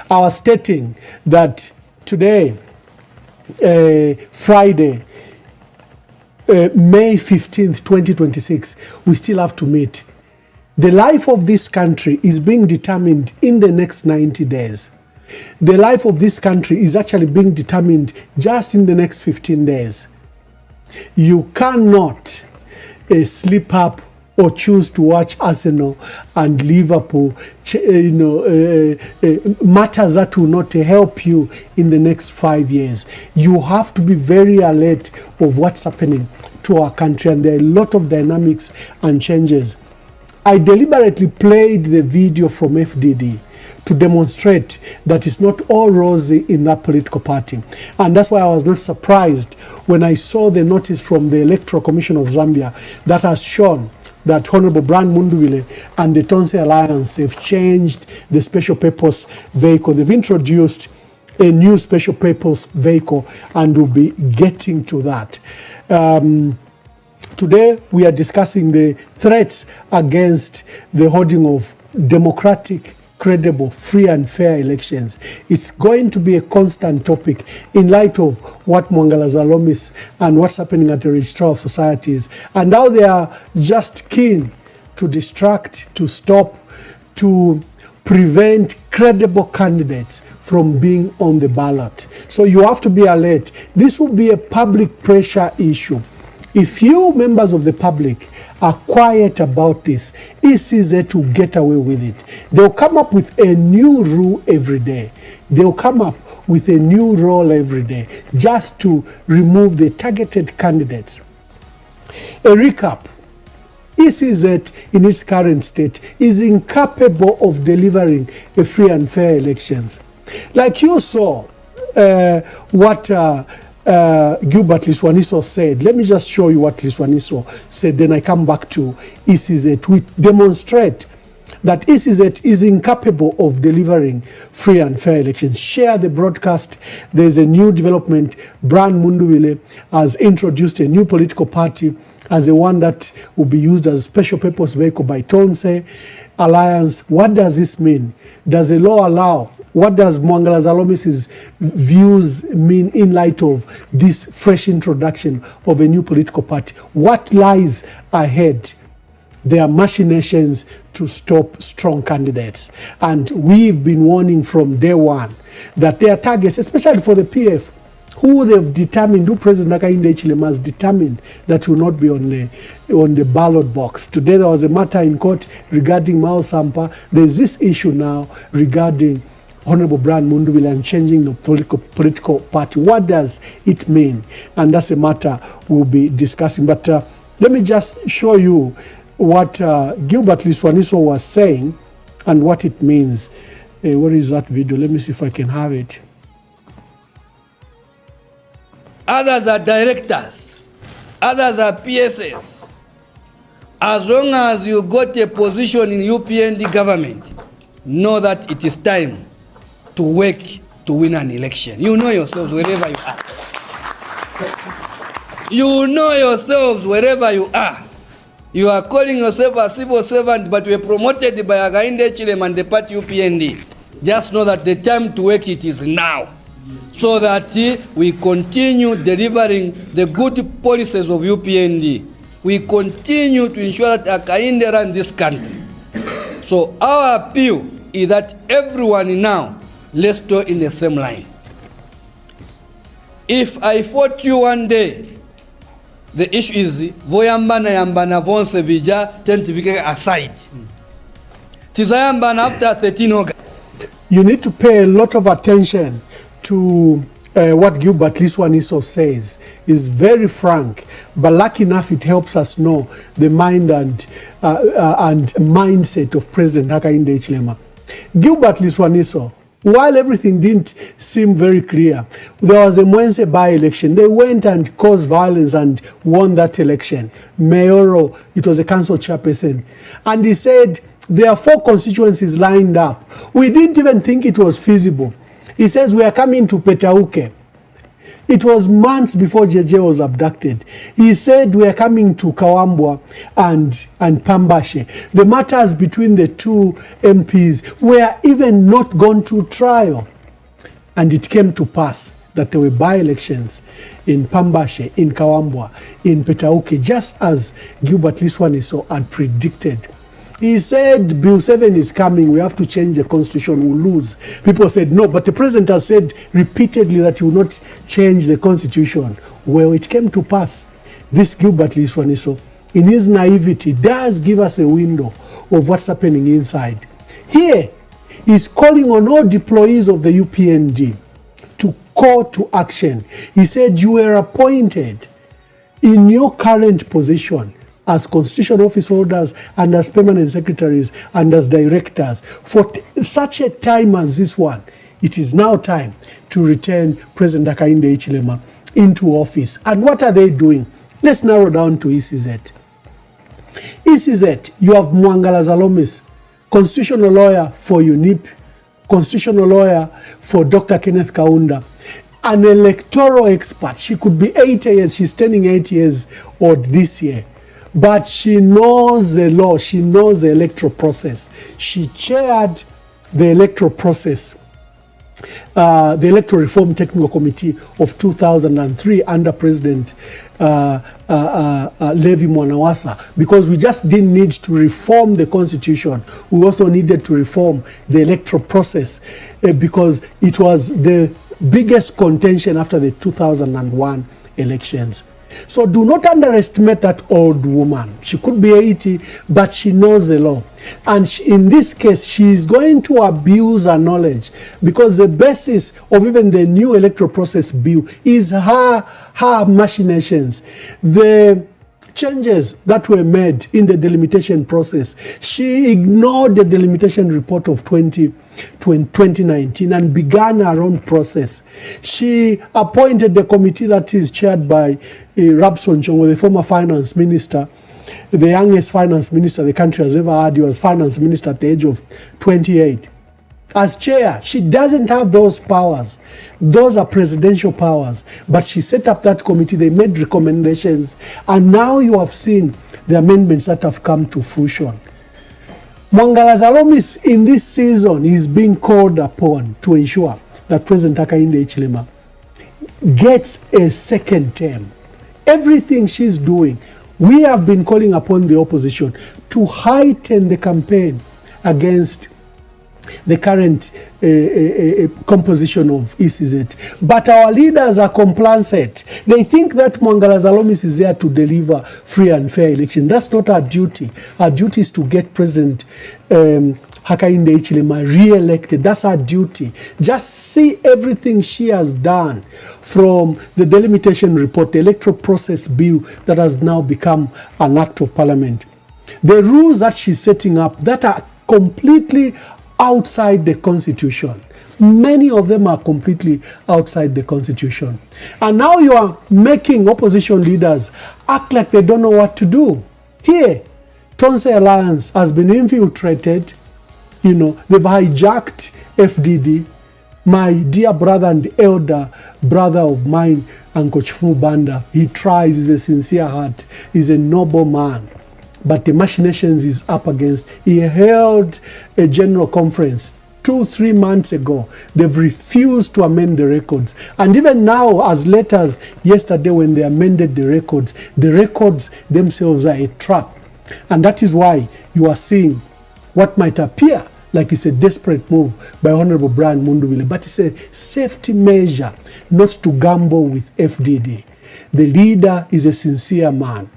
I was stating that today, Friday, May 15th, 2026, we still have to meet. The life of this country is being determined in the next 90 days. The life of this country is actually being determined just in the next 15 days. You cannot slip up or choose to watch Arsenal and Liverpool, matters that will not help you in the next 5 years. You have to be very alert of what's happening to our country, and there are a lot of dynamics and changes. I deliberately played the video from FDD to demonstrate that it's not all rosy in that political party. And that's why I was not surprised when I saw the notice from the Electoral Commission of Zambia that has shown that Honorable Mundubile and the Tonse Alliance have changed the special purpose vehicle. They've introduced a new special purpose vehicle, and we'll be getting to that. Today, we are discussing the threats against the holding of democratic, credible, free and fair elections. It's going to be a constant topic in light of what Mwangala Zalomis and what's happening at the Rescheduling of societies, and how they are just keen to distract, to stop, to prevent credible candidates from being on the ballot. So you have to be alert. This will be a public pressure issue. If you members of the public are quiet about this, ECZ to get away with it. They'll come up with a new rule every day. They'll come up with a new role every day just to remove the targeted candidates. A recap. ECZ in its current state is incapable of delivering a free and fair elections. Like you saw what Gilbert Liswaniso said. Let me just show you what Liswaniso said, then I come back to ECZ. We demonstrate that ECZ is incapable of delivering free and fair elections. Share the broadcast. There's a new development. Mundubile has introduced a new political party as the one that will be used as a special purpose vehicle by Tonse Alliance. What does this mean? Does the law allow? What does Mwangala Zalomis's views mean in light of this fresh introduction of a new political party? What lies ahead? There are machinations to stop strong candidates. And we've been warning from day one that their targets, especially for the PF, who they've determined, who President Hakainde Hichilema has determined that will not be on the ballot box. Today there was a matter in court regarding Mao Sampa. There's this issue now regarding Honorable Mundubile and changing the political party. What does it mean? And that's a matter we'll be discussing. But let me just show you what Gilbert Liswaniso was saying and what it means. Where is that video? Let me see if I can have it. Others are directors, others are PSS. As long as you got a position in UPND government, know that it is time to work to win an election. You know yourselves wherever you are. You know yourselves wherever you are. You are calling yourself a civil servant, but you are promoted by Hakainde Hichilema and the party UPND. Just know that the time to work it is now, so that we continue delivering the good policies of UPND. We continue to ensure that Hakainde runs this country. So our appeal is that everyone now, let's go in the same line. If I fought you one day, the issue is voyambana yambana vonse vija tentivike aside. Tizayambana after 13 August. You need to pay a lot of attention to what Gilbert Liswaniso says. Is very frank, but lucky enough it helps us know the mind and mindset of President Hakainde Hichilema. Gilbert Liswaniso, while everything didn't seem very clear, there was a Mwense by-election. They went and caused violence and won that election. Mayoral, it was a council chairperson. And he said there are 4 constituencies lined up. We didn't even think it was feasible. He says we are coming to Petauke. It was months before JJ was abducted. He said, we are coming to Kawambwa and Pambashe. The matters between the two MPs were even not gone to trial. And it came to pass that there were by-elections in Pambashe, in Kawambwa, in Petauke, just as Gilbert Liswaniso had predicted. He said, Bill 7 is coming, we have to change the constitution, we'll lose. People said no, but the president has said repeatedly that he will not change the constitution. Well, it came to pass. This Gilbert Liswaniso, in his naivety, does give us a window of what's happening inside. Here, he's calling on all deployees of the UPND to call to action. He said, you were appointed in your current position as constitutional office holders and as permanent secretaries and as directors for such a time as this one. It is now time to return President Hakainde Hichilema into office. And what are they doing? Let's narrow down to ECZ. ECZ, you have Mwangala Zalomis, constitutional lawyer for UNIP, constitutional lawyer for Dr. Kenneth Kaunda, an electoral expert. She could be 80 years, she's turning 8 years old this year. But she knows the law, she knows the electoral process. She chaired the electoral process, the Electoral Reform Technical Committee of 2003 under President Levi Mwanawasa, because we just didn't need to reform the constitution. We also needed to reform the electoral process because it was the biggest contention after the 2001 elections. So do not underestimate that old woman. She could be 80, but she knows the law. And in this case, she is going to abuse her knowledge because the basis of even the new electoral process bill is her machinations. The changes that were made in the delimitation process. She ignored the delimitation report of 2019 and began her own process. She appointed the committee that is chaired by Rabson Chongo, the former finance minister, the youngest finance minister the country has ever had. He was finance minister at the age of 28. As chair, she doesn't have those powers. Those are presidential powers. But she set up that committee, they made recommendations, and now you have seen the amendments that have come to fruition. Mwangala Zalomis in this season is being called upon to ensure that President Hakainde Hichilema gets a second term. Everything she's doing, we have been calling upon the opposition to heighten the campaign against the current composition of ECZ. But our leaders are complacent. They think that Mwangala Zalomis is there to deliver free and fair election. That's not our duty. Our duty is to get President Hakainde Hichilema re-elected. That's our duty. Just see everything she has done, from the delimitation report, the electoral process bill that has now become an act of parliament. The rules that she's setting up that are completely outside the constitution. Many of them are completely outside the constitution. And now you are making opposition leaders act like they don't know what to do. Here, Tonse Alliance has been infiltrated. You know, they've hijacked FDD. My dear brother and elder brother of mine, Uncle Chifu Banda, he tries, he's a sincere heart, he's a noble man. But the machinations is up against. He held a general conference 2-3 months ago. They've refused to amend the records. And even now, as late as yesterday when they amended the records themselves are a trap. And that is why you are seeing what might appear like it's a desperate move by Honorable Brian Mundubile, but it's a safety measure not to gamble with FDD. The leader is a sincere man,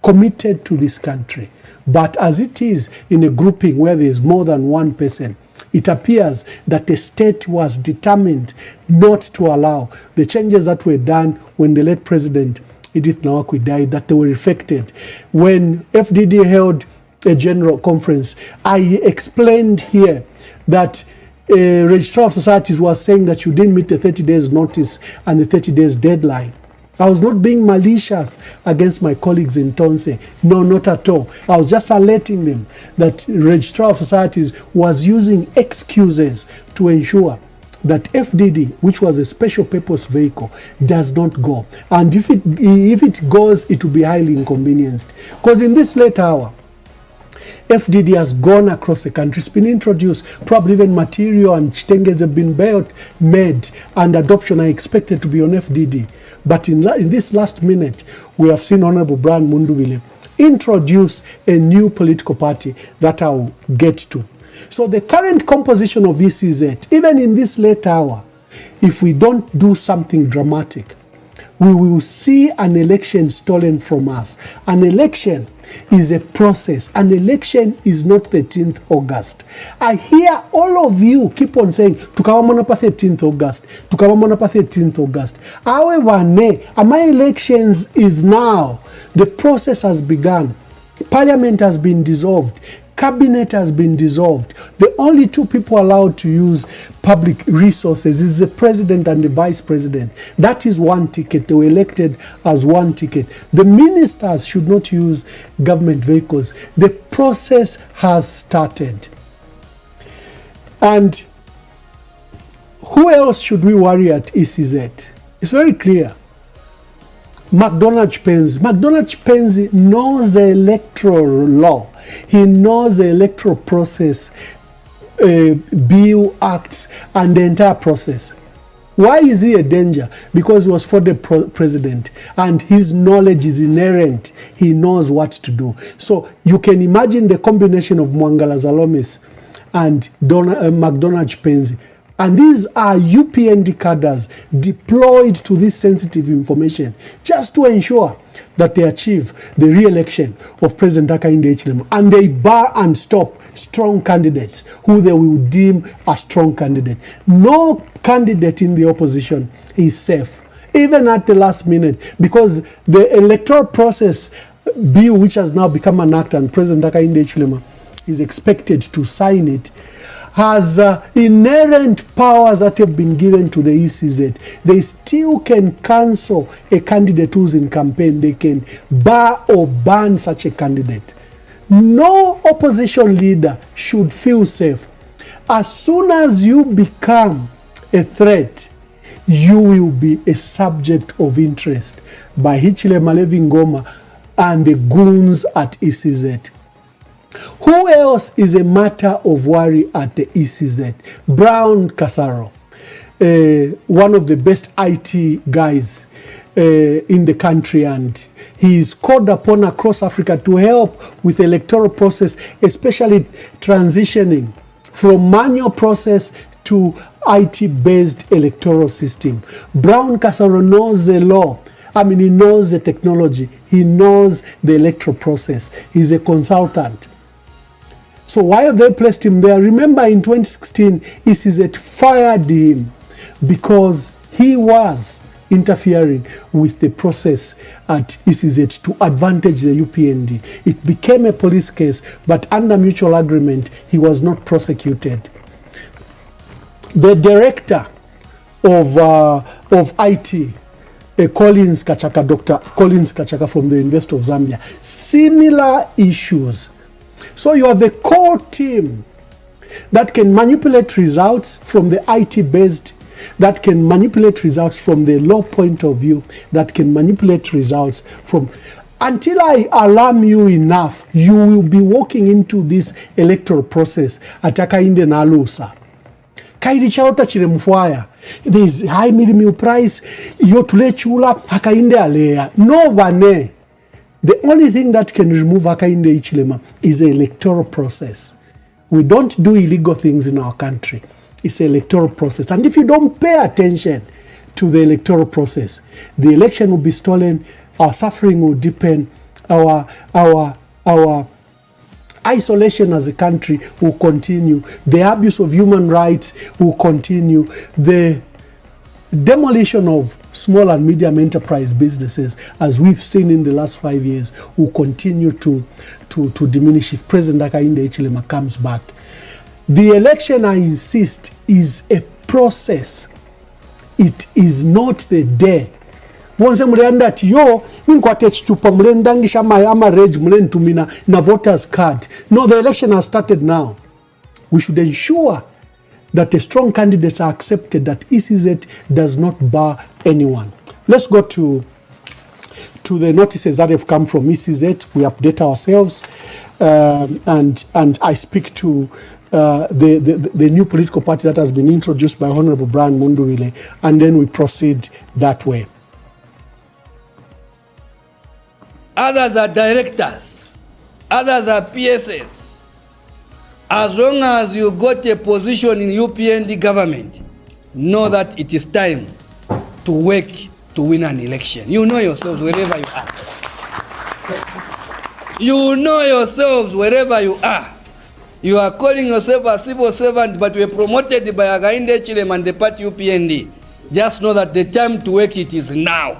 committed to this country. But as it is in a grouping where there is more than one person, it appears that the state was determined not to allow the changes that were done when the late President Edith Nawakwi died, that they were effected. When FDD held a general conference, I explained here that a registrar of societies was saying that you didn't meet the 30 days notice and the 30 days deadline. I was not being malicious against my colleagues in Tonse. No, not at all. I was just alerting them that Registrar of Societies was using excuses to ensure that FDD, which was a special purpose vehicle, does not go. And if it goes, it will be highly inconvenienced. Because in this late hour, FDD has gone across the country. It's been introduced. Probably even material and chitenges have been made, and adoption are expected to be on FDD. But in this last minute, we have seen Honorable Brian Mundubile introduce a new political party that I will get to. So the current composition of ECZ, even in this late hour, if we don't do something dramatic, we will see an election stolen from us. An election is a process. An election is not 13th August. I hear all of you keep on saying, tukawamona pa 13th August, tukawamona pa 13th August. However, my elections is now. The process has begun. Parliament has been dissolved. Cabinet has been dissolved. The only two people allowed to use public resources is the president and the vice president. That is one ticket. They were elected as one ticket. The ministers should not use government vehicles. The process has started. And who else should we worry at ECZ? It's very clear. McDonald Penzi knows the electoral law. He knows the electoral process, bill, acts, and the entire process. Why is he a danger? Because he was for the president, and his knowledge is inherent. He knows what to do. So you can imagine the combination of Mwangala Zalomis and McDonald Penzi. And these are UPND cadres deployed to this sensitive information just to ensure that they achieve the re-election of President Hakainde Hichilema. And they bar and stop strong candidates who they will deem a strong candidate. No candidate in the opposition is safe, even at the last minute, because the electoral process bill, which has now become an act, and President Hakainde Hichilema is expected to sign it, has inherent powers that have been given to the ECZ. They still can cancel a candidate who's in campaign. They can bar or ban such a candidate. No opposition leader should feel safe. As soon as you become a threat, you will be a subject of interest by Hichilema Levi Ngoma and the goons at ECZ. Who else is a matter of worry at the ECZ? Brown Kasaro, one of the best IT guys in the country, and he is called upon across Africa to help with the electoral process, especially transitioning from manual process to IT-based electoral system. Brown Kasaro knows the law. I mean, he knows the technology. He knows the electoral process. He's a consultant. So why have they placed him there? Remember in 2016, ECZ fired him because he was interfering with the process at ECZ to advantage the UPND. It became a police case, but under mutual agreement, he was not prosecuted. The director of IT, Dr. Collins Kachaka from the University of Zambia, similar issues. So you have a core team that can manipulate results from the IT-based, that can manipulate results from the law point of view, that can manipulate results from... Until I alarm you enough, you will be walking into this electoral process at Hakainde na Alusa. Kaidi chaota chile mfwaya. There is high minimum price. Iyo tule chula Hakainde alea. No vane. The only thing that can remove Hakainde Hichilema is the electoral process. We don't do illegal things in our country. It's an electoral process. And if you don't pay attention to the electoral process, the election will be stolen, our suffering will deepen, our isolation as a country will continue, the abuse of human rights will continue, the demolition of small and medium enterprise businesses, as we've seen in the last 5 years, will continue to diminish if President Hakainde Hichilema comes back. The election, I insist, is a process. It is not the day. Once mlianda ati yo ninkwate chitupa mlendangisha ama rage mlentumina na voters card. No, the election has started now. We should ensure that the strong candidates are accepted, that ECZ does not bar anyone. Let's go to the notices that have come from ECZ. We update ourselves, and I speak to the new political party that has been introduced by Honorable Brian Mundubile, and then we proceed that way. Others are directors, others are PSS. As long as you got a position in UPND government, know that it is time to work to win an election. You know yourselves wherever you are. You know yourselves wherever you are. You are calling yourself a civil servant, but you are promoted by Hakainde Hichilema and the party UPND. Just know that the time to work it is now,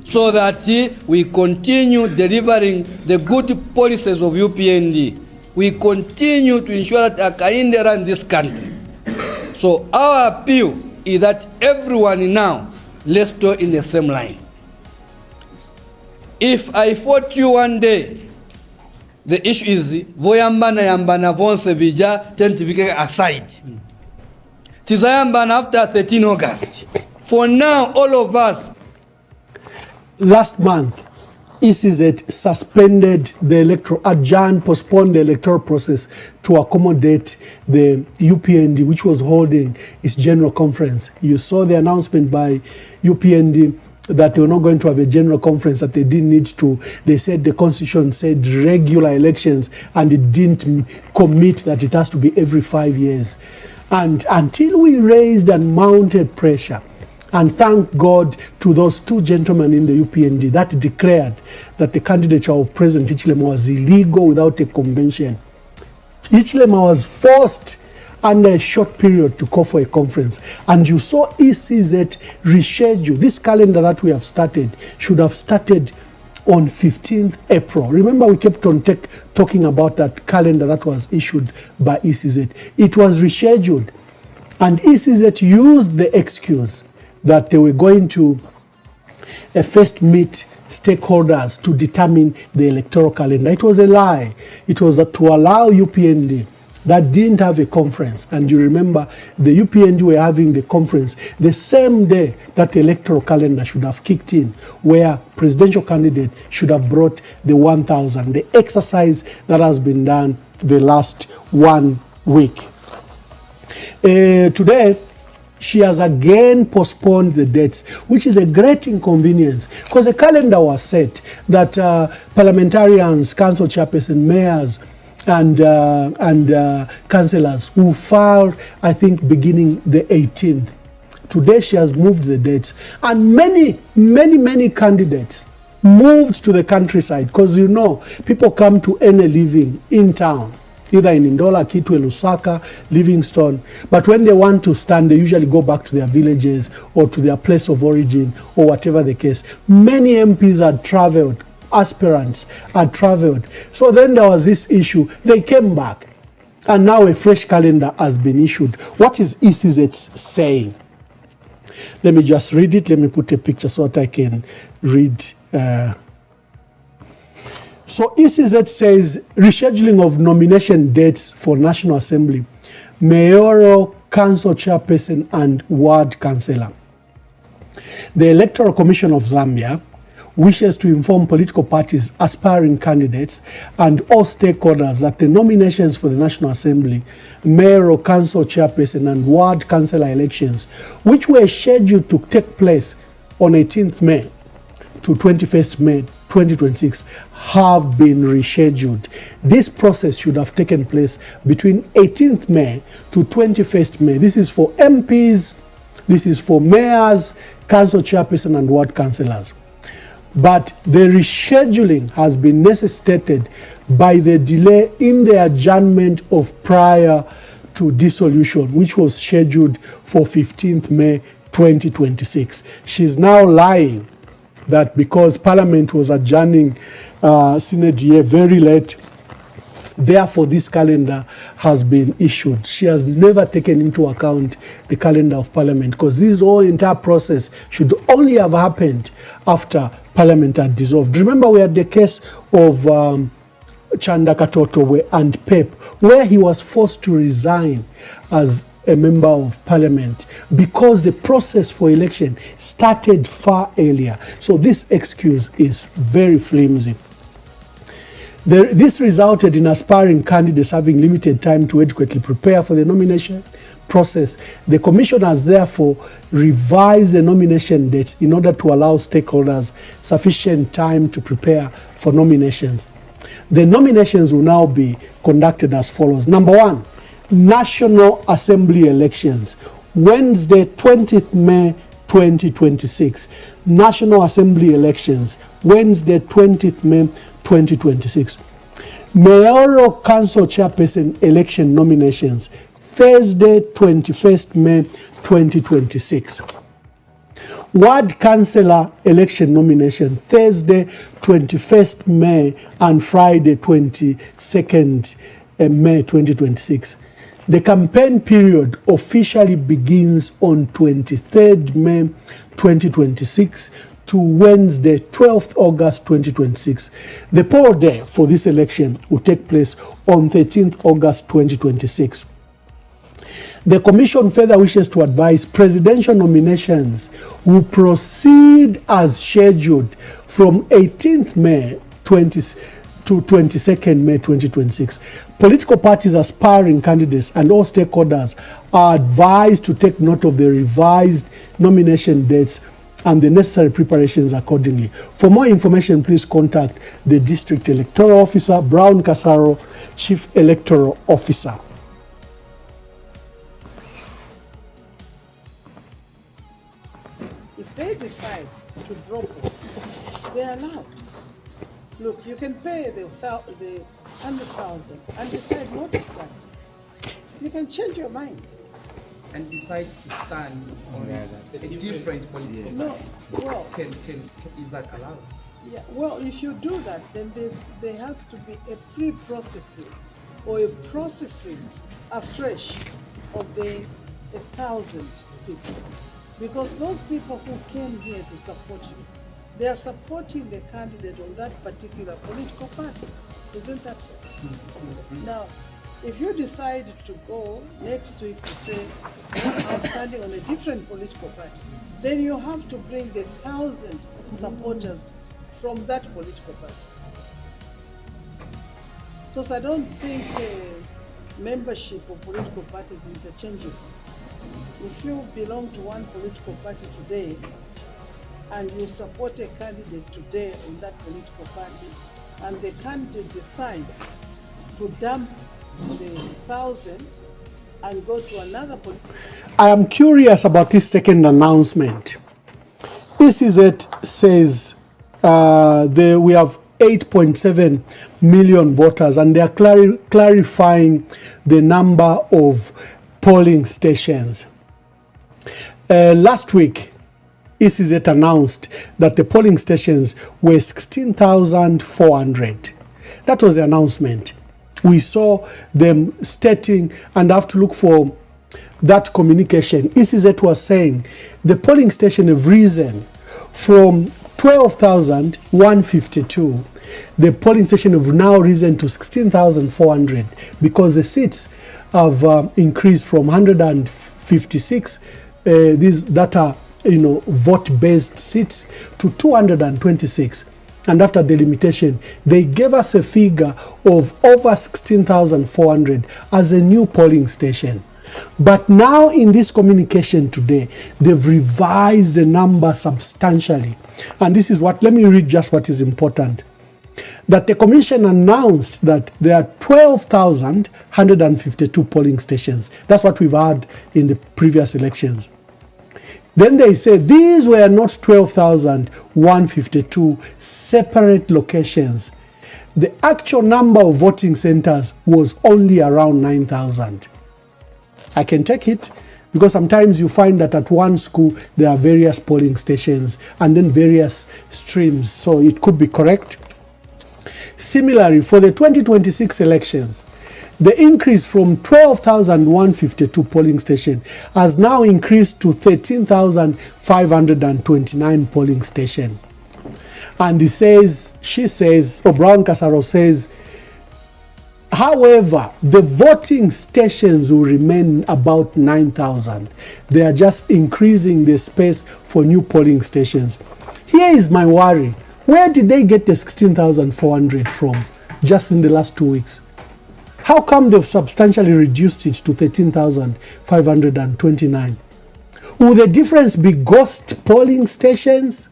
so that we continue delivering the good policies of UPND. We continue to ensure that Hakainde run this country. So our appeal is that everyone now, let's go in the same line. If I fought you one day, the issue is voyambana yambana vonse vija tentivike aside. Tizayambana after 13 August. For now, all of us. Last month, ECZ suspended the adjourned, postponed the electoral process to accommodate the UPND, which was holding its general conference. You saw the announcement by UPND that they were not going to have a general conference, that they didn't need to. They said the constitution said regular elections, and it didn't commit that it has to be every 5 years. And until we raised and mounted pressure, and thank God to those two gentlemen in the UPND that declared that the candidature of President Hichilema was illegal without a convention. Hichilema was forced under a short period to call for a conference. And you saw ECZ reschedule. This calendar that we have started should have started on 15th April. Remember, we kept on talking about that calendar that was issued by ECZ. It was rescheduled. And ECZ used the excuse that they were going to first meet stakeholders to determine the electoral calendar. It was a lie. It was to allow UPND that didn't have a conference. And you remember, the UPND were having the conference the same day that the electoral calendar should have kicked in, where presidential candidate should have brought the 1,000, the exercise that has been done the last 1 week. Today, she has again postponed the dates, which is a great inconvenience, because the calendar was set that parliamentarians, council chairpersons, mayors, and councillors who filed, I think, beginning the 18th. Today she has moved the dates, and many candidates moved to the countryside, because you know people come to earn a living in town, either in Ndola, Kitwe, Lusaka, Livingstone. But when they want to stand, they usually go back to their villages or to their place of origin or whatever the case. Many MPs had traveled, aspirants had traveled. So then there was this issue. They came back, and now a fresh calendar has been issued. What is ECZ saying? Let me just read it. Let me put a picture so that I can read. So ECZ says rescheduling of nomination dates for National Assembly, mayoral, council chairperson, and ward councillor. The Electoral Commission of Zambia wishes to inform political parties, aspiring candidates, and all stakeholders that the nominations for the National Assembly, mayoral, council chairperson, and ward councillor elections, which were scheduled to take place on 18th May to 21st May 2026, have been rescheduled. This process should have taken place between 18th May to 21st May. This is for MPs, this is for mayors, council chairperson, and ward councillors. But the rescheduling has been necessitated by the delay in the adjournment of prior to dissolution, which was scheduled for 15th May 2026. She's now lying that because Parliament was adjourning Sine Die very late, therefore this calendar has been issued. She has never taken into account the calendar of Parliament, because this whole entire process should only have happened after Parliament had dissolved. Remember, we had the case of Chanda Katoto and Pep, where he was forced to resign as a member of parliament because the process for election started far earlier. So this excuse is very flimsy. This resulted in aspiring candidates having limited time to adequately prepare for the nomination process. The commission has therefore revised the nomination dates in order to allow stakeholders sufficient time to prepare for nominations. The nominations will now be conducted as follows. Number 1, National Assembly elections, Wednesday, 20th May 2026. National Assembly elections, Wednesday, 20th May 2026. Mayoral Council Chairperson election nominations, Thursday, 21st May 2026. Ward Councillor election nomination, Thursday, 21st May and Friday, 22nd May 2026. The campaign period officially begins on 23rd May 2026 to Wednesday, 12th August 2026. The poll day for this election will take place on 13th August 2026. The Commission further wishes to advise presidential nominations will proceed as scheduled from 18th May to 22nd May 2026. Political parties, aspiring candidates, and all stakeholders are advised to take note of the revised nomination dates and the necessary preparations accordingly. For more information, please contact the District Electoral Officer, Brown Kasaro, Chief Electoral Officer. If they decide to drop it, they are allowed. Look, you can pay the 100,000 and decide not to stand. You can change your mind. And decide to stand on a different political No, party. well, Is that allowed? yeah, well, if you do that, then there has to be a pre-processing or a processing afresh of the 1,000 people. Because those people who came here to support you, they are supporting the candidate on that particular political party. Isn't that so? Now, if you decide to go next week to say, I'm standing on a different political party, then you have to bring the 1,000 supporters from that political party. Because I don't think membership of political parties is interchangeable. If you belong to one political party today and you support a candidate today in that political party, and the candidate decides to dump the 1,000 and go to another political party. I am curious about this second announcement. ECZ says we have 8.7 million voters, and they are clarifying the number of polling stations. Last week, ECZ announced that the polling stations were 16,400. That was the announcement. We saw them stating, and have to look for that communication. ECZ was saying the polling station have risen from 12,152. The polling station have now risen to 16,400 because the seats have increased from 156 these that are vote-based seats to 226. And after the limitation, they gave us a figure of over 16,400 as a new polling station. But now in this communication today, they've revised the number substantially. And this is what, let me read just what is important. That the commission announced that there are 12,152 polling stations. That's what we've had in the previous elections. Then they say these were not 12,152 separate locations. The actual number of voting centers was only around 9,000. I can take it because sometimes you find that at one school there are various polling stations and then various streams, so it could be correct. Similarly, for the 2026 elections, the increase from 12,152 polling stations has now increased to 13,529 polling stations. And she says, Brown Kasaro says, However, the voting stations will remain about 9,000. They are just increasing the space for new polling stations. Here is my worry. Where did they get the 16,400 from just in the last 2 weeks? How come they've substantially reduced it to 13,529? Will the difference be ghost polling stations?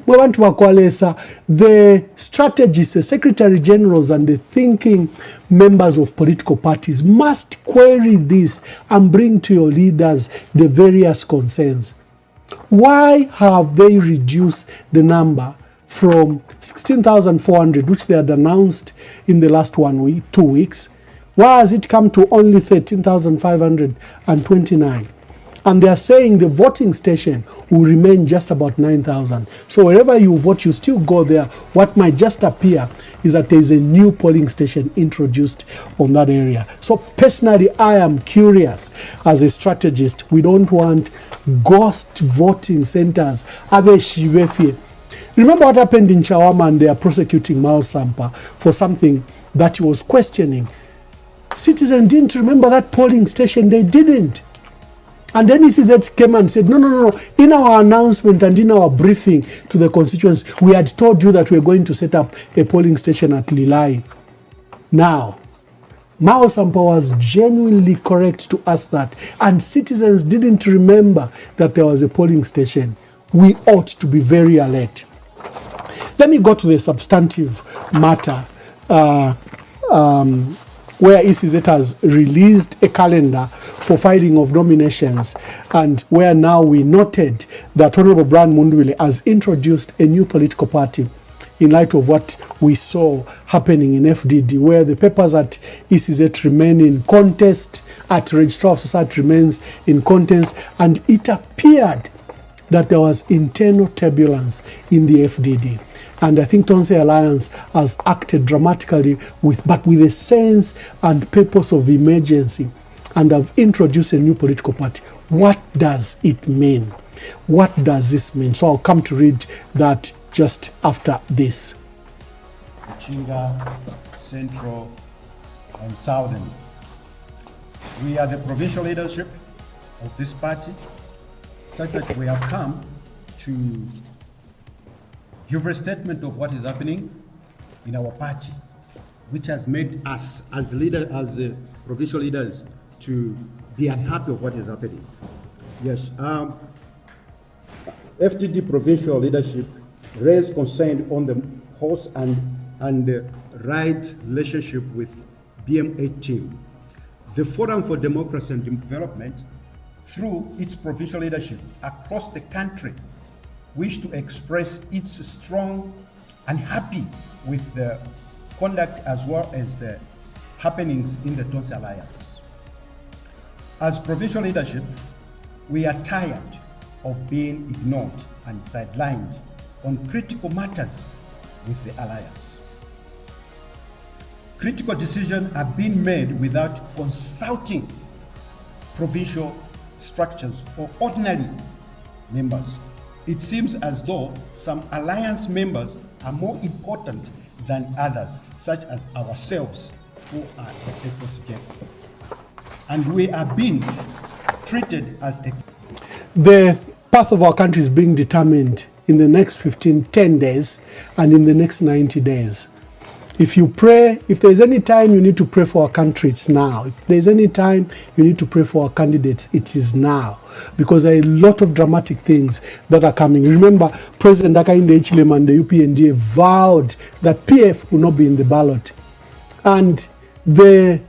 The strategists, the secretary generals, and the thinking members of political parties must query this and bring to your leaders the various concerns. Why have they reduced the number from 16,400, which they had announced in the last 2 weeks? Why has it come to only 13,529? And they are saying the voting station will remain just about 9,000. So wherever you vote, you still go there. What might just appear is that there is a new polling station introduced on that area. So personally, I am curious as a strategist. We don't want ghost voting centers. Remember what happened in Chawama, and they are prosecuting Miles Sampa for something that he was questioning. Citizens didn't remember that polling station. They didn't. And then ECZ came and said, no. In our announcement and in our briefing to the constituents, we had told you that we are going to set up a polling station at Lilai. Now, Mao Sampa was genuinely correct to ask that, and citizens didn't remember that there was a polling station. We ought to be very alert. Let me go to the substantive matter. Where ECZ has released a calendar for filing of nominations, and where now we noted that Honorable Brian Mundubile has introduced a new political party in light of what we saw happening in FDD, where the papers at ECZ remain in contest, at Registrar of Society remains in contest, and it appeared that there was internal turbulence in the FDD. And I think Tonse Alliance has acted dramatically but with a sense and purpose of emergency, and have introduced a new political party. What does it mean? What does this mean? So I'll come to read that just after this. Chinga, Central, and Southern. We are the provincial leadership of this party, such that we have come to give a statement of what is happening in our party, which has made us as provincial leaders to be unhappy of what is happening. Yes, FDD provincial leadership raised concern on the horse and right relationship with BM8 team. The Forum for Democracy and Development, through its provincial leadership across the country, wish to express its strong unhappy with the conduct as well as the happenings in the Tonse Alliance. As provincial leadership, we are tired of being ignored and sidelined on critical matters with the Alliance. Critical decisions are being made without consulting provincial structures or ordinary members. It seems as though some alliance members are more important than others, such as ourselves, who are the purpose vehicle. And we are being treated as... The path of our country is being determined in the next 10 days and in the next 90 days. If you pray, if there's any time you need to pray for our country, it's now. If there's any time you need to pray for our candidates, it is now. Because there are a lot of dramatic things that are coming. Remember, President Hakainde Hichilema and the UPND vowed that PF will not be in the ballot. And the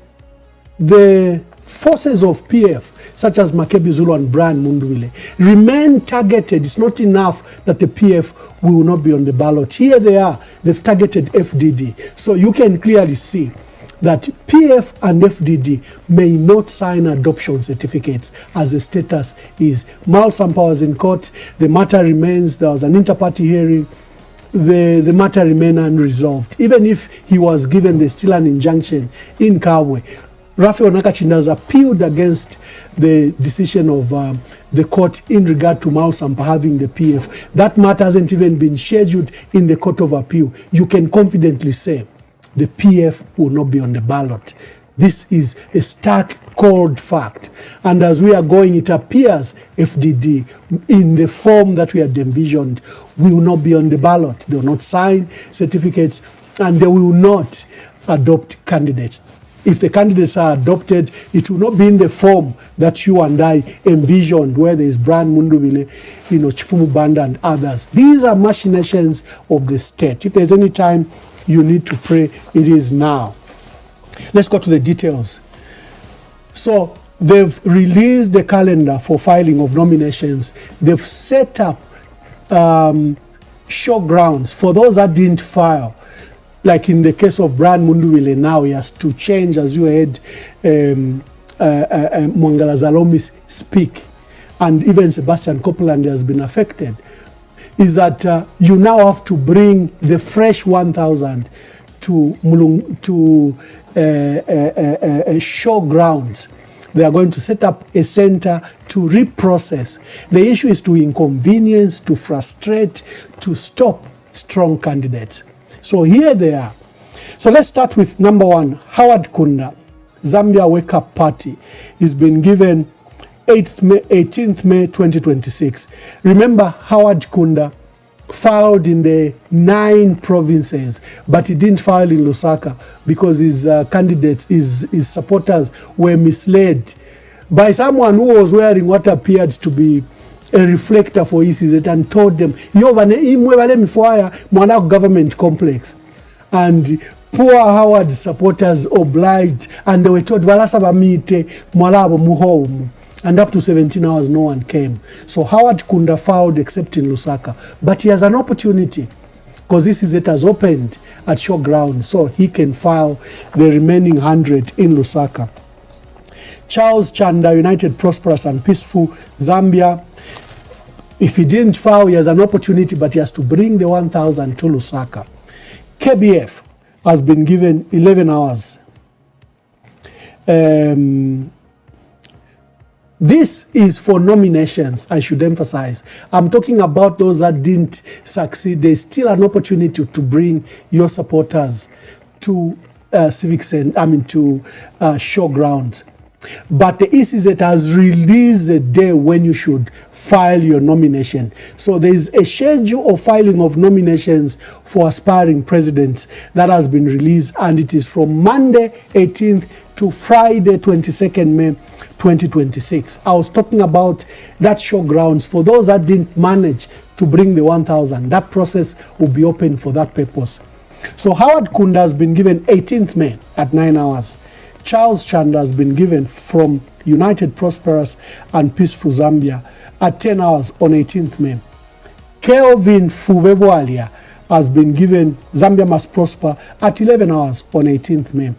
forces of PF, such as Makebi Zulu and Brian Mundubile, remain targeted. It's not enough that the PF will not be on the ballot. Here they are. They've targeted FDD. So you can clearly see that PF and FDD may not sign adoption certificates as the status is. Miles Sampa was in court. The matter remains. There was an inter-party hearing. The matter remains unresolved. Even if he was given the still an injunction in Kabwe, Raphael Nakachinda has appealed against the decision of the court in regard to Miles Sampa having the PF. That matter hasn't even been scheduled in the Court of Appeal. You can confidently say the PF will not be on the ballot. This is a stark, cold fact. And as we are going, it appears FDD, in the form that we had envisioned, will not be on the ballot. They will not sign certificates, and they will not adopt candidates. If the candidates are adopted, it will not be in the form that you and I envisioned, where there is Brian Mundubile, Chifumu Banda and others. These are machinations of the state. If there's any time you need to pray, it is now. Let's go to the details. So they've released the calendar for filing of nominations. They've set up showgrounds for those that didn't file. Like in the case of Brian Mundubile, now he has to change, as you heard Mwangala Zalomi speak, and even Sebastian Copeland has been affected, is that you now have to bring the fresh 1,000 to showgrounds. They are going to set up a center to reprocess. The issue is to inconvenience, to frustrate, to stop strong candidates. So here they are. So let's start with number one, Howard Kunda, Zambia Wake Up Party. He's been given 18th May 2026. Remember, Howard Kunda filed in the 9 provinces, but he didn't file in Lusaka because his candidates, his supporters were misled by someone who was wearing what appeared to be a reflector for ECZ and told them, government complex. And poor Howard supporters obliged, and they were told, and up to 17 hours, no one came. So Howard Kunda filed except in Lusaka. But he has an opportunity, because ECZ has opened at showground, so he can file the remaining 100 in Lusaka. Charles Chanda, United Prosperous and Peaceful Zambia. If he didn't file, he has an opportunity, but he has to bring the 1,000 to Lusaka. KBF has been given 11 hours. This is for nominations, I should emphasize. I'm talking about those that didn't succeed. There's still an opportunity to bring your supporters to showgrounds. But the ECZ has released a day when you should file your nomination. So there is a schedule of filing of nominations for aspiring presidents that has been released, and it is from Monday 18th to Friday 22nd May 2026. I was talking about that showgrounds for those that didn't manage to bring the 1,000. That process will be open for that purpose. So Howard Kunda has been given 18th May at 9 hours. Charles Chanda has been given from United Prosperous and Peaceful Zambia at 10 hours on 18th May. Kelvin Fubebwalia has been given Zambia Must Prosper at 11 hours on 18th May.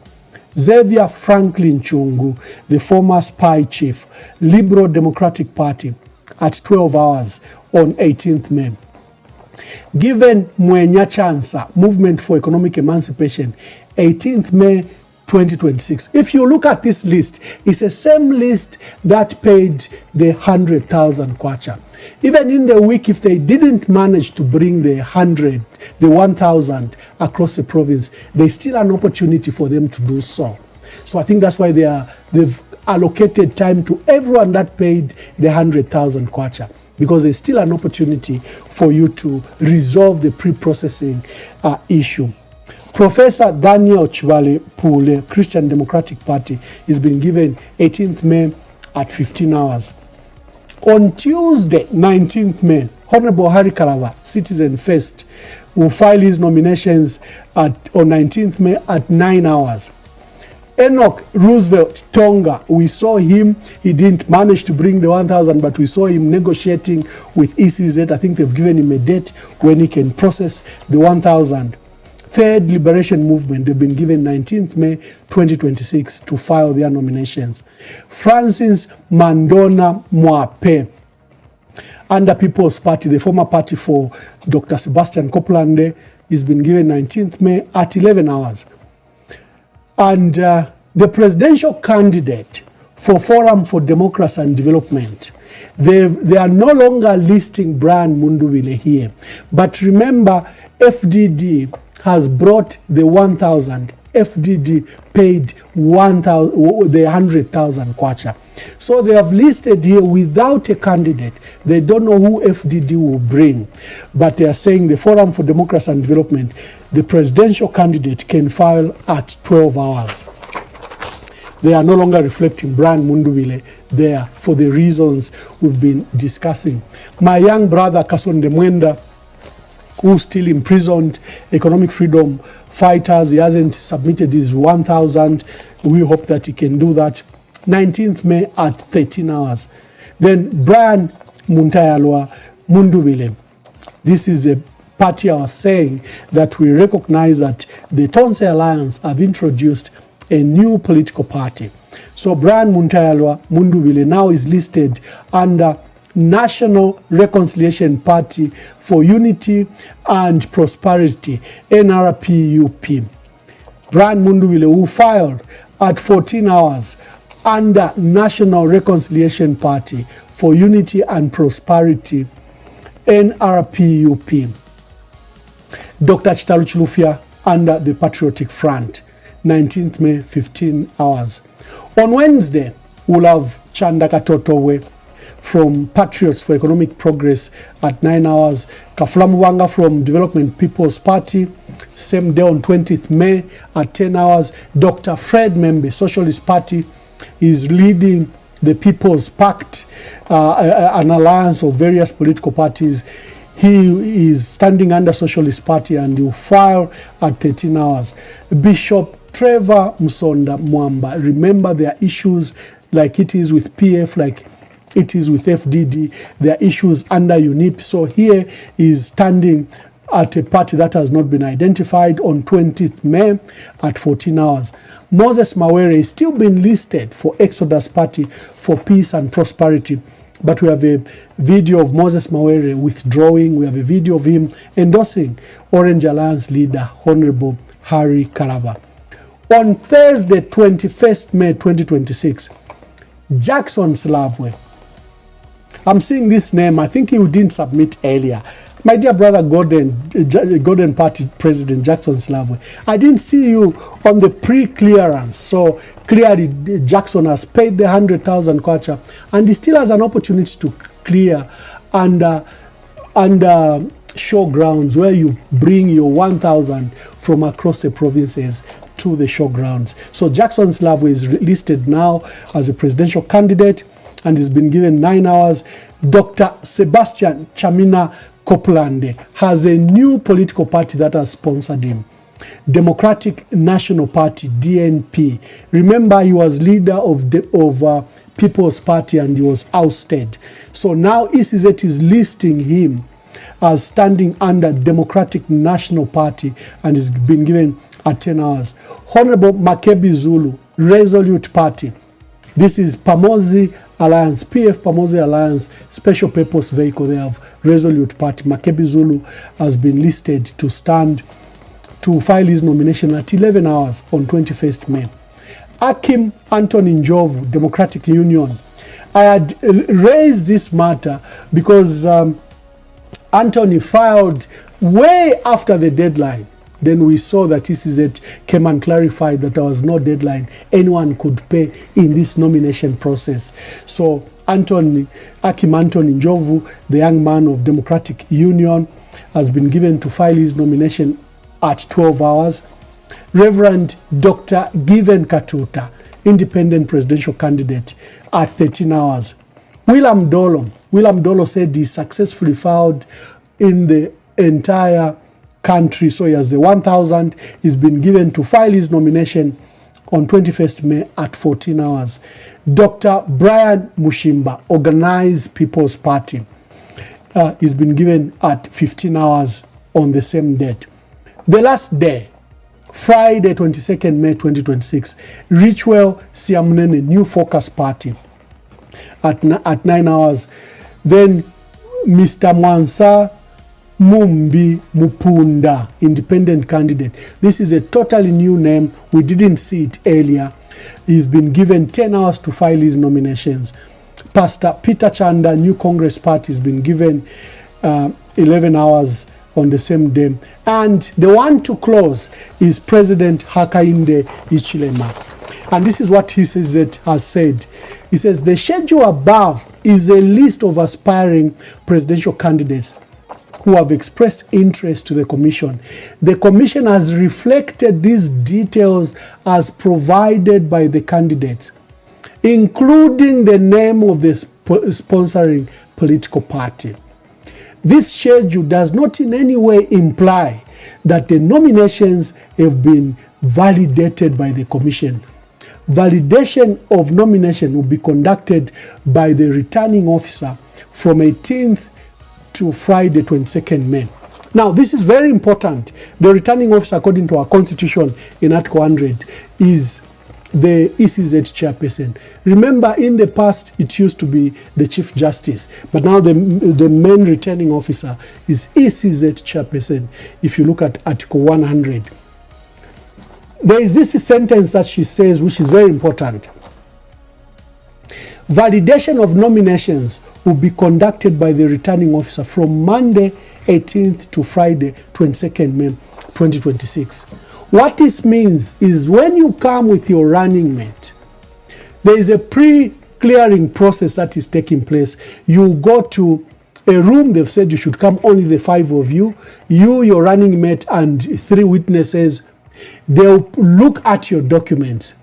Xavier Franklin Chungu, the former spy chief, Liberal Democratic Party, at 12 hours on 18th May. Given Mwenya Chansa, Movement for Economic Emancipation, 18th May 2026. If you look at this list, it's the same list that paid the 100,000 kwacha. Even in the week, if they didn't manage to bring the 1,000 across the province, there's still an opportunity for them to do so. So I think that's why they've allocated time to everyone that paid the 100,000 kwacha, because there's still an opportunity for you to resolve the pre-processing issue. Professor Daniel Chivale Pule, Christian Democratic Party, has been given 18th May at 15 hours. On Tuesday, 19th May, Honorable Harry Kalava, Citizen First, will file his nominations on 19th May at 9 hours. Enoch Roosevelt Tonga, we saw him, he didn't manage to bring the 1,000, but we saw him negotiating with ECZ. I think they've given him a date when he can process the 1,000. Third Liberation Movement, they've been given 19th May 2026 to file their nominations. Francis Mandona Mwape, under People's Party, the former party for Dr. Sebastian Copeland, has been given 19th May at 11 hours. And the presidential candidate for Forum for Democracy and Development, they are no longer listing Brian Mundubile here. But remember, FDD has brought the 1,000. FDD paid 1,000, the 100,000 kwacha. So they have listed here without a candidate. They don't know who FDD will bring, but they are saying the Forum for Democracy and Development, the presidential candidate can file at 12 hours. They are no longer reflecting Brian Mundubile there for the reasons we've been discussing. My young brother Kasonde Mwenda, who's still imprisoned, economic freedom fighters, he hasn't submitted his 1,000. We hope that he can do that. 19th May at 13 hours. Then Brian Mundubile. This is a party I was saying that we recognize that the Tonse Alliance have introduced a new political party. So Brian Mundubile now is listed under National Reconciliation Party for Unity and Prosperity, NRPUP. Brian Mundubile, who filed at 14 hours under National Reconciliation Party for Unity and Prosperity, NRPUP. Dr. Chitalu Chilufya under the Patriotic Front, 19th May, 15 hours. On Wednesday, we'll have Chandaka Totowe from Patriots for Economic Progress at 9 hours. Kafula Mubanga from Development People's Party, same day on 20th May at 10 hours. Dr. Fred Membe, Socialist Party, is leading the People's Pact, an alliance of various political parties. He is standing under Socialist Party and he will file at 13 hours. Bishop Trevor Msonda Mwamba, remember there are issues like it is with PF, like it is with FDD, there are issues under UNIP. So here is standing at a party that has not been identified on 20th May at 14 hours. Moses Mawere is still being listed for Exodus Party for Peace and Prosperity. But we have a video of Moses Mawere withdrawing. We have a video of him endorsing Orange Alliance leader, Honorable Harry Kalaba. On Thursday, 21st May 2026, Jackson Slavwe. I'm seeing this name. I think he didn't submit earlier. My dear brother, Gordon Party President Jackson Slavwe, I didn't see you on the pre-clearance. So clearly Jackson has paid the 100,000 kwacha and he still has an opportunity to clear under showgrounds where you bring your 1,000 from across the provinces to the showgrounds. So Jackson Slavwe is listed now as a presidential candidate and has been given 9 hours. Dr. Sebastian Chamina Coplande has a new political party that has sponsored him, Democratic National Party, DNP. Remember, he was leader of People's Party and he was ousted. So now ECZ is listing him as standing under Democratic National Party and has been given at 10 hours. Honorable Makebi Zulu, Resolute Party. This is Pamozi Alliance, PF Pamozi Alliance, Special Purpose Vehicle. They have Resolute Party. Makebi Zulu has been listed to stand to file his nomination at 11 hours on 21st May. Akim Anthony Njovu, Democratic Union. I had raised this matter because Anthony filed way after the deadline. Then we saw that ECZ came and clarified that there was no deadline anyone could pay in this nomination process. So Akim Anthony Njovu, the young man of Democratic Union, has been given to file his nomination at 12 hours. Reverend Dr. Given Katuta, independent presidential candidate, at 13 hours. William Dolo said he successfully filed in the entire country. So he has the 1,000. He's been given to file his nomination on 21st May at 14 hours. Dr. Brian Mushimba, Organized People's Party, he's been given at 15 hours on the same date. The last day, Friday, 22nd May 2026, Richwell Siamunene, New Focus Party, at 9 hours. Then Mr. Mwansa Mumbi Mupunda, independent candidate. This is a totally new name. We didn't see it earlier. He's been given 10 hours to file his nominations. Pastor Peter Chanda, New Congress Party, has been given 11 hours on the same day. And the one to close is President Hakainde Hichilema. And this is what ECZ has said. He says, the schedule above is a list of aspiring presidential candidates who have expressed interest to the Commission. The Commission has reflected these details as provided by the candidates, including the name of the sponsoring political party. This schedule does not in any way imply that the nominations have been validated by the Commission. Validation of nomination will be conducted by the returning officer from 18th to Friday, 22nd May. Now, this is very important. The returning officer, according to our constitution in Article 100, is the ECZ chairperson. Remember, in the past, it used to be the Chief Justice, but now the main returning officer is ECZ chairperson, if you look at Article 100. There is this sentence that she says, which is very important. Validation of nominations will be conducted by the returning officer from Monday 18th to Friday 22nd May 2026. What this means is when you come with your running mate, there is a pre-clearing process that is taking place. You go to a room, they've said you should come only the 5 of you, your running mate and 3 witnesses. They'll look at your documents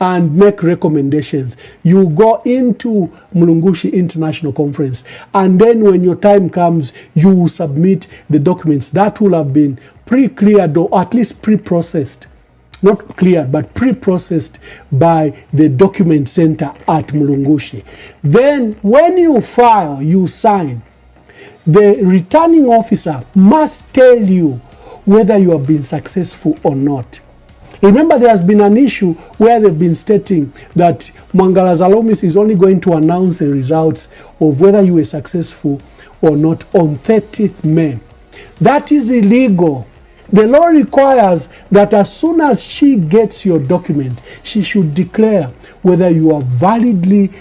and make recommendations. You go into Mulungushi International Conference, and then when your time comes, you submit the documents that will have been pre-cleared or at least pre-processed. Not cleared, but pre-processed by the document center at Mulungushi. Then when you file, you sign, the returning officer must tell you whether you have been successful or not. Remember, there has been an issue where they've been stating that Mwangala Zalomis is only going to announce the results of whether you were successful or not on 30th May. That is illegal. The law requires that as soon as she gets your document, she should declare whether you are validly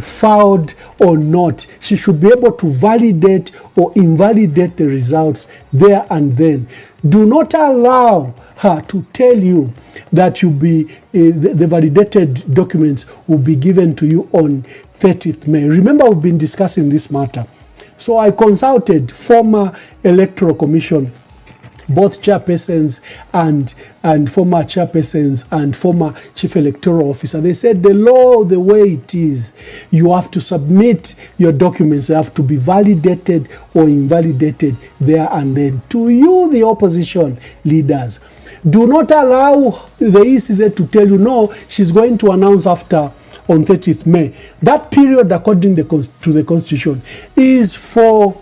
filed or not. She should be able to validate or invalidate the results there and then. Do not allow her to tell you that the validated documents will be given to you on 30th May. Remember, we've been discussing this matter. So I consulted former Electoral Commission, both chairpersons and former chairpersons and former chief electoral officer. They said the law, the way it is, you have to submit your documents. They have to be validated or invalidated there and then. To you, the opposition leaders, do not allow the ECZ to tell you, no, she's going to announce after on 30th May. That period, according to the Constitution, is for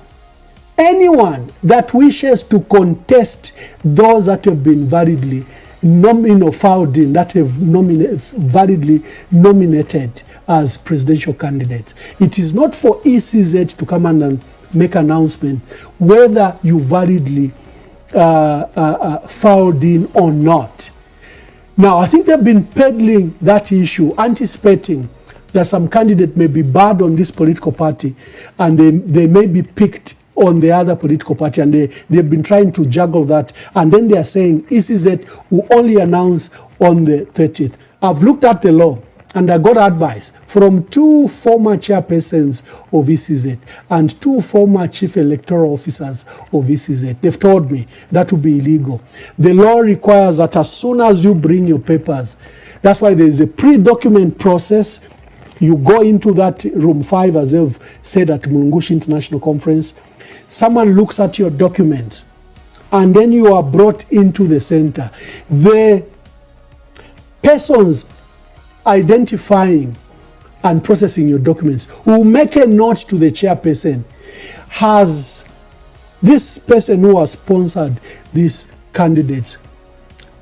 anyone that wishes to contest those that have been validly filed in, that have validly nominated as presidential candidates. It is not for ECZ to come and make an announcement whether you validly filed in or not. Now, I think they've been peddling that issue, anticipating that some candidate may be barred on this political party and they may be picked on the other political party, and they've been trying to juggle that. And then they are saying ECZ will only announce on the 30th. I've looked at the law and I got advice from 2 former chairpersons of ECZ and 2 former chief electoral officers of ECZ. They've told me that will be illegal. The law requires that as soon as you bring your papers, that's why there is a pre-document process. You go into that room 5, as they've said at Mulungushi International Conference. Someone looks at your documents, and then you are brought into the center. The persons identifying and processing your documents will make a note to the chairperson. Has this person who has sponsored these candidates,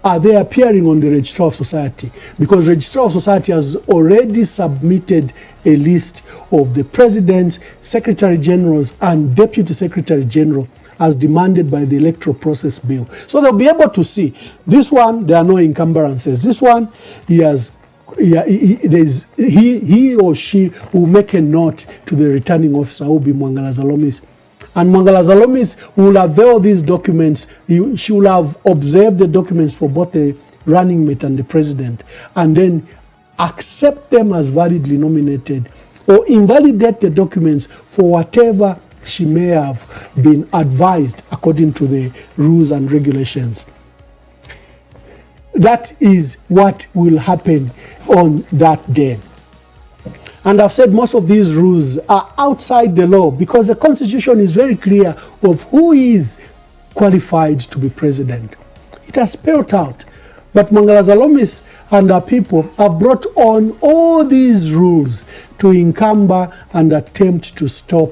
are they appearing on the Registrar of Society? Because Registrar of Society has already submitted a list of the President, Secretary Generals, and Deputy Secretary General as demanded by the Electoral Process Bill. So they'll be able to see, this one, there are no encumbrances. This one, he or she will make a note to the returning officer, who will be Mwangala Zalomis, And Mangala Zalomis will avail these documents. She will have observed the documents for both the running mate and the president, and then accept them as validly nominated, or invalidate the documents for whatever she may have been advised according to the rules and regulations. That is what will happen on that day. And I've said most of these rules are outside the law because the Constitution is very clear of who is qualified to be president. It has spelled out. But Mangala Zalomis and our people have brought on all these rules to encumber and attempt to stop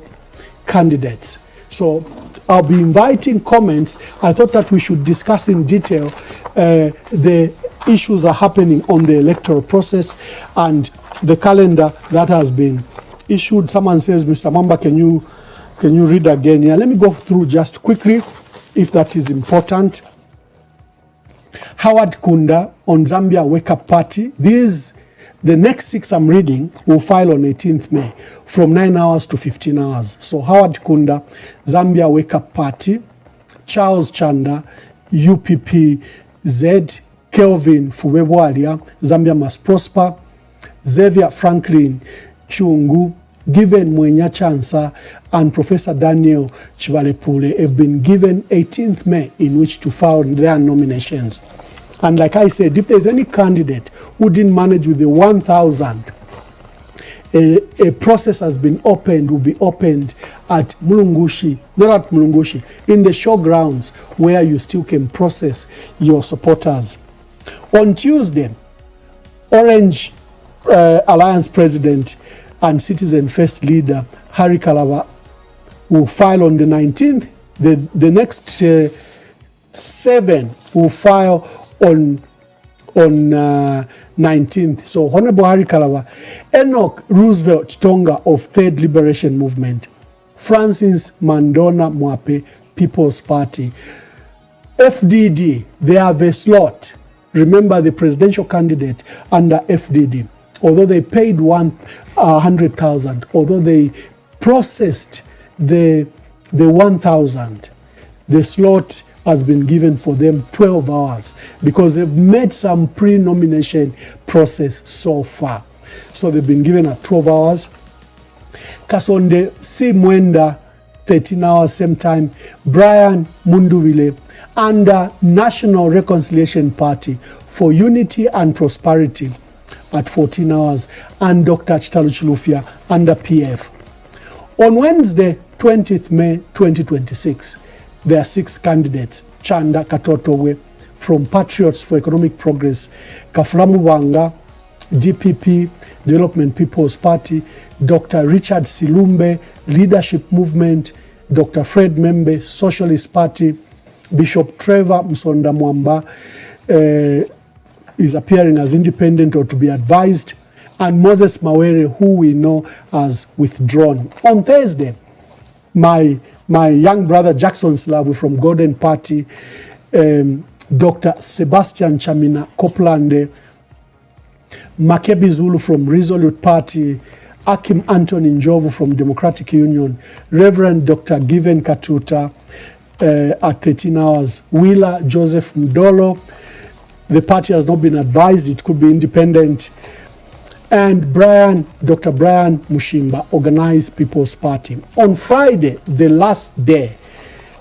candidates. So I'll be inviting comments. I thought that we should discuss in detail the issues are happening on the electoral process and the calendar that has been issued. Someone says, Mr. Mwamba, can you read again? Yeah, let me go through just quickly if that is important. Howard Kunda on Zambia Wake Up Party. The next 6 I'm reading will file on 18th May from 9 hours to 15 hours. So Howard Kunda, Zambia Wake Up Party, Charles Chanda, UPPZ, Kelvin Fubebwalia, Zambia Must Prosper, Xavier Franklin Chungu, Given Mwenya Chansa, and Professor Daniel Chivalepule have been given 18th May in which to file their nominations. And like I said, if there's any candidate who didn't manage with the 1,000, a process has been opened, will be opened at Mulungushi, not at Mulungushi, in the showgrounds where you still can process your supporters. On Tuesday, Orange Alliance President and Citizen First leader Harry Kalava will file on the 19th. The next 7 will file on 19th. So Honorable Harry Kalava, Enoch Roosevelt Tonga of Third Liberation Movement, Francis Mandona Mwape, People's Party, FDD, they have a slot. Remember the presidential candidate under FDD, although they paid 100,000, although they processed the 1,000, the slot has been given for them 12 hours because they've made some pre-nomination process so far. So they've been given at 12 hours. Kasonde C. Mwenda, 13 hours, same time. Brian Mundubile, under National Reconciliation Party for Unity and Prosperity at 14 hours. And Dr. Chitalu Chilufya under PF. On Wednesday, 20th May 2026, there are 6 candidates. Chanda Katotowe from Patriots for Economic Progress, Kafulamu Wanga, DPP, Development People's Party, Dr. Richard Silumbe, Leadership Movement, Dr. Fred Membe, Socialist Party, Bishop Trevor Msonda Mwamba is appearing as independent or to be advised, and Moses Mawere, who we know has withdrawn. On Thursday, my young brother Jackson Slavu from Golden Party, Dr. Sebastian Chamina Coplande, Makebi Zulu from Resolute Party, Akim Anthony Njovu from Democratic Union, Reverend Dr. Given Katuta at 13 hours, Wheeler Joseph Mdolo. The party has not been advised, it could be independent. And Dr. Brian Mushimba, Organized People's Party. On Friday, the last day,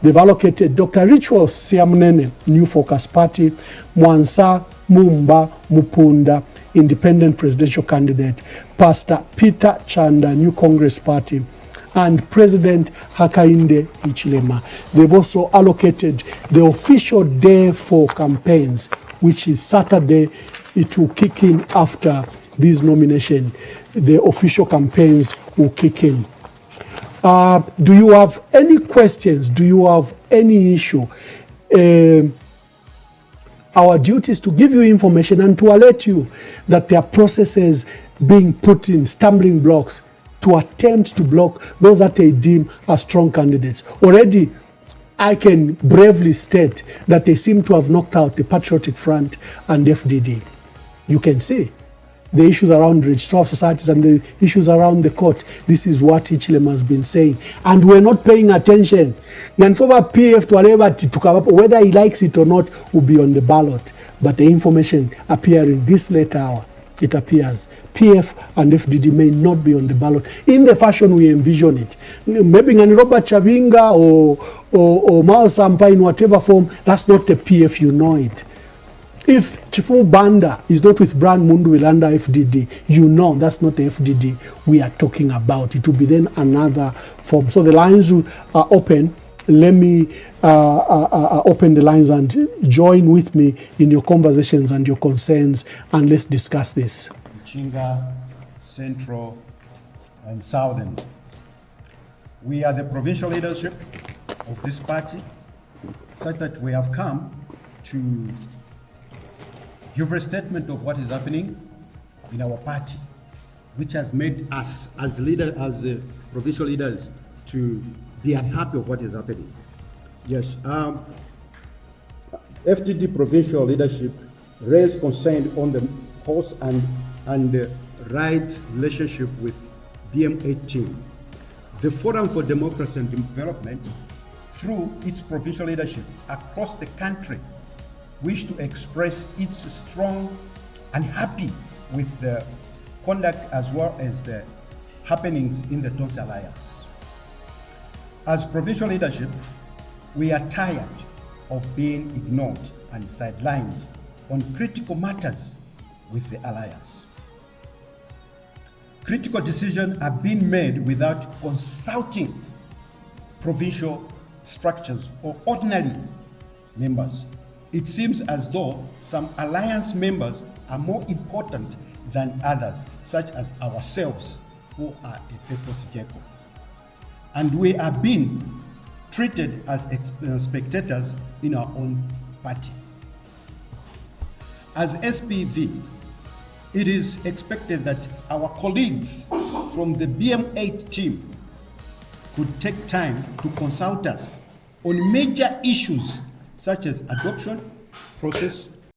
they've allocated Dr. Ritual Siamnene, New Focus Party, Mwansa Mumba Mupunda, Independent Presidential Candidate, Pastor Peter Chanda, New Congress Party, and President Hakainde Hichilema. They've also allocated the official day for campaigns, which is Saturday. It will kick in after this nomination. The official campaigns will kick in. Do you have any questions? Do you have any issue? Our duty is to give you information and to alert you that there are processes being put in, stumbling blocks, to attempt to block those that they deem as strong candidates. Already, I can bravely state that they seem to have knocked out the Patriotic Front and FDD. You can see. the issues around registrar of societies and the issues around the court. This is what Hichilema has been saying. And we're not paying attention. PF to whether he likes it or not will be on the ballot. But the information appearing this late hour, it appears PF and FDD may not be on the ballot in the fashion we envision it. Maybe Robert Chavinga or Mao Sampa in whatever form, that's not the PF you know it. If Chifu Banda is not with Brand Mundubile under FDD, you know that's not the FDD we are talking about. It will be then another form. So the lines are open. Let me open the lines and join with me in your conversations and your concerns, and let's discuss this. Chinga, Central, and Southern. We are the provincial leadership of this party, such that we have come to give a statement of what is happening in our party, which has made us as provincial leaders to be unhappy of what is happening. Yes, FDD provincial leadership raised concern on the horse and right relationship with BM18. The Forum for Democracy and Development, through its provincial leadership across the country, wish to express its strong unhappy with the conduct as well as the happenings in the Tonse Alliance. As provincial leadership, we are tired of being ignored and sidelined on critical matters with the Alliance. Critical decisions are being made without consulting provincial structures or ordinary members. It seems as though some alliance members are more important than others, such as ourselves, who are a purpose vehicle. And we are being treated as spectators in our own party. As SPV, it is expected that our colleagues from the BM8 team could take time to consult us on major issues such as adoption process